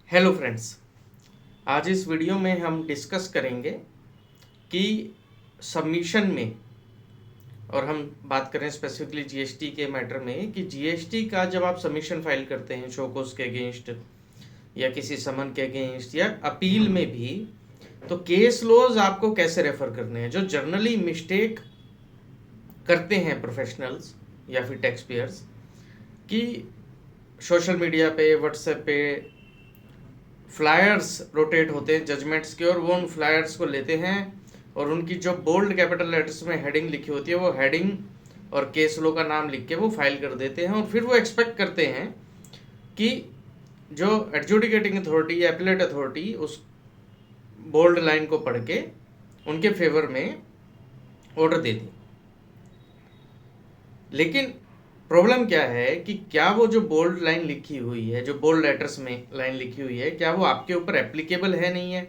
Hello friends, आज इस video में हम डिस्कस करेंगे कि सबमिशन में, और हम बात करें स्पेसिफिकली जीएसटी के मैटर में, कि जीएसटी का जब आप सबमिशन फाइल करते हैं शोकोस के अगेंस्ट या किसी समन के अगेंस्ट या अपील में भी, तो केस लॉज आपको कैसे रेफर करने हैं। जो जर्नली मिस्टेक करते हैं प्रोफेशनल्स या फिर टैक्स पेयर्स, कि सोशल मीडिया पे, व्हाट्सएप पे फ्लायर्स रोटेट होते हैं जजमेंट्स के, और वो उन फ्लायर्स को लेते हैं और उनकी जो बोल्ड कैपिटल लेटर्स में हेडिंग लिखी होती है वो हेडिंग और केस लो का नाम लिख के वो फाइल कर देते हैं। और फिर वो एक्सपेक्ट करते हैं कि जो एडजुडिकेटिंग अथॉरिटी या एपीलेट अथॉरिटी उस बोल्ड लाइन को पढ़ के उनके फेवर में ऑर्डर दे दे। लेकिन प्रॉब्लम क्या है कि क्या वो जो बोल्ड लाइन लिखी हुई है, जो बोल्ड लेटर्स में लाइन लिखी हुई है, क्या वो आपके ऊपर एप्लीकेबल है नहीं है।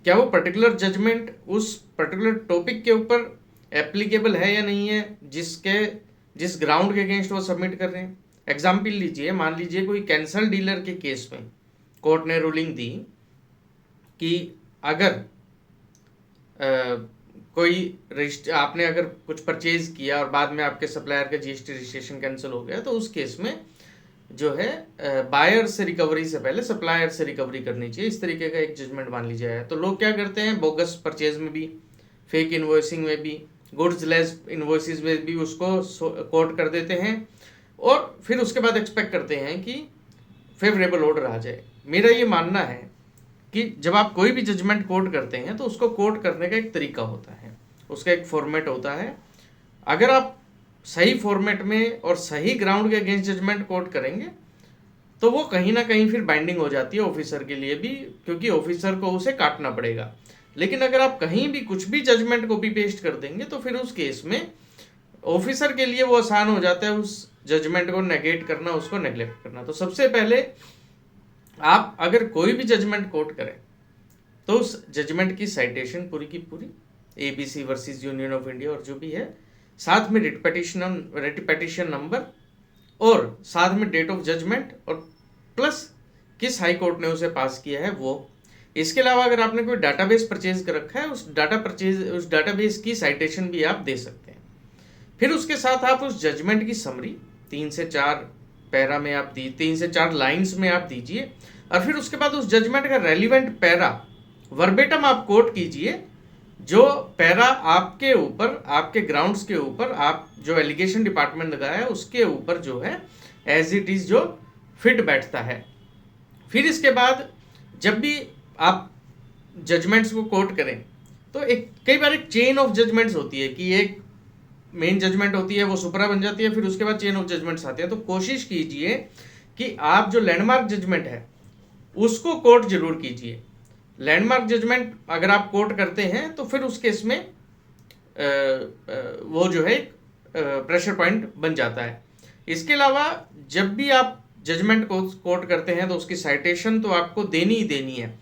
क्या वो पर्टिकुलर जजमेंट उस पर्टिकुलर टॉपिक के ऊपर एप्लीकेबल है या नहीं है, जिस ग्राउंड के अगेंस्ट वो सबमिट कर रहे हैं। एग्जाम्पल लीजिए, मान लीजिए कोई कैंसल डीलर के केस में कोर्ट ने रूलिंग दी कि अगर आपने अगर कुछ परचेज किया और बाद में आपके सप्लायर का जीएसटी रजिस्ट्रेशन कैंसिल हो गया, तो उस केस में जो है बायर से रिकवरी से पहले सप्लायर से रिकवरी करनी चाहिए, इस तरीके का एक जजमेंट मान लीजिए है। तो लोग क्या करते हैं, बोगस परचेज में भी, फेक इन्वॉइसिंग में भी, गुड्स लेस इन्वॉइसेस में भी उसको कोट कर देते हैं और फिर उसके बाद एक्सपेक्ट करते हैं कि फेवरेबल ऑर्डर आ जाए। मेरा ये मानना है कि जब आप कोई भी जजमेंट कोट करते हैं तो उसको कोट करने का एक तरीका होता है, उसका एक फॉर्मेट होता है। अगर आप सही फॉर्मेट में और सही ग्राउंड के अगेंस्ट जजमेंट कोट करेंगे तो वो कहीं ना कहीं फिर बाइंडिंग हो जाती है ऑफिसर के लिए भी, क्योंकि ऑफिसर को उसे काटना पड़ेगा। लेकिन अगर आप कहीं भी कुछ भी जजमेंट कॉपी पेस्ट कर देंगे तो फिर उस केस में ऑफिसर के लिए वो आसान हो जाता है उस जजमेंट को नेगेट करना, उसको नेग्लेक्ट करना। तो सबसे पहले आप अगर कोई भी जजमेंट कोट करें तो उस जजमेंट की साइटेशन पूरी की पूरी, ABC versus union of India और जो भी है, साथ में रिट पिटीशन नंबर और साथ में डेट ऑफ जजमेंट और प्लस किस हाई कोर्ट ने उसे पास किया है वो। इसके अलावा अगर आपने कोई डाटाबेस परचेज कर रखा है, उस डाटाबेस की साइटेशन भी आप दे सकते हैं। फिर उसके साथ आप उस जजमेंट की समरी 3 से 4 पैरा में आप 3 से 4 लाइंस में आप दीजिए, और फिर उसके बाद उस जजमेंट का रेलिवेंट पैरा वर्बेटम आप कोट कीजिए, जो पैरा आपके ऊपर, आपके ग्राउंड्स के ऊपर, आप जो एलिगेशन डिपार्टमेंट लगाया है उसके ऊपर जो है एज इट इज जो फिट बैठता है। फिर इसके बाद जब भी आप जजमेंट्स को कोट करें तो कई बार एक चेन ऑफ जजमेंट्स होती है कि एक मेन जजमेंट होती है वो सुपरा बन जाती है, फिर उसके बाद चेन ऑफ जजमेंट्स आते हैं। तो कोशिश कीजिए कि आप जो लैंडमार्क जजमेंट है उसको कोट जरूर कीजिए। लैंडमार्क जजमेंट अगर आप कोट करते हैं तो फिर उस केस में वो जो है प्रेशर पॉइंट बन जाता है। इसके अलावा जब भी आप जजमेंट को कोट करते हैं तो उसकी साइटेशन तो आपको देनी ही देनी है,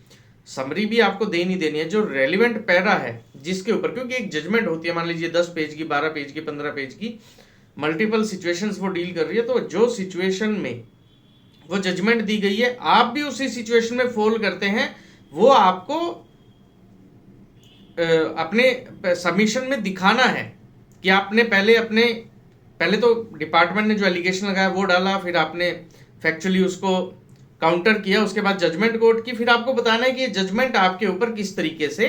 समरी भी आपको देनी देनी है, जो रेलिवेंट पैरा है जिसके ऊपर, क्योंकि एक जजमेंट होती है मान लीजिए 10 पेज की, 12 पेज की, 15 पेज की, मल्टीपल सिचुएशंस वो डील कर रही है। तो जो सिचुएशन में वो जजमेंट दी गई है आप भी उसी सिचुएशन में फॉल करते हैं, वो आपको अपने सबमिशन में दिखाना है कि आपने पहले तो डिपार्टमेंट ने जो एलिगेशन लगाया वो डाला, फिर आपने फैक्चुअली उसको काउंटर किया, उसके बाद जजमेंट कोर्ट की, फिर आपको बताना है कि ये जजमेंट आपके ऊपर किस तरीके से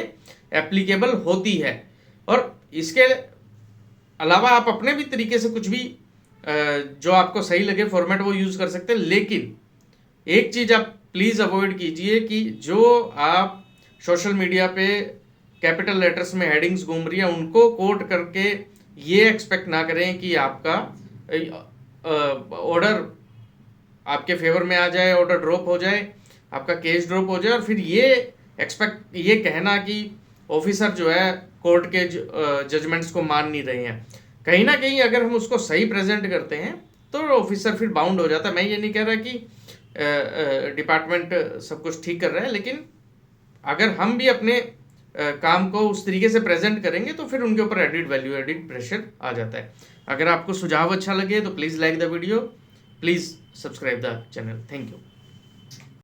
एप्लीकेबल होती है। और इसके अलावा आप अपने भी तरीके से कुछ भी जो आपको सही लगे फॉर्मेट वो यूज कर सकते हैं। लेकिन एक चीज आप प्लीज अवॉइड कीजिए कि जो आप सोशल मीडिया पे कैपिटल लेटर्स में हेडिंग्स घूम रही है उनको कोट करके ये एक्सपेक्ट ना करें कि आपका ऑर्डर आपके फेवर में आ जाए, ऑर्डर ड्रॉप हो जाए, आपका केस ड्रॉप हो जाए, और फिर ये कहना कि ऑफिसर जो है कोर्ट के जजमेंट्स को मान नहीं रहे हैं। कहीं ना कहीं अगर हम उसको सही प्रेजेंट करते हैं तो ऑफिसर फिर बाउंड हो जाता है। मैं ये नहीं कह रहा कि डिपार्टमेंट सब कुछ ठीक कर रहा है, लेकिन अगर हम भी अपने काम को उस तरीके से प्रेजेंट करेंगे तो फिर उनके ऊपर एडिड वैल्यू, एडिड प्रेशर आ जाता है। अगर आपको सुझाव अच्छा लगे तो please like the video, please subscribe the channel. Thank you.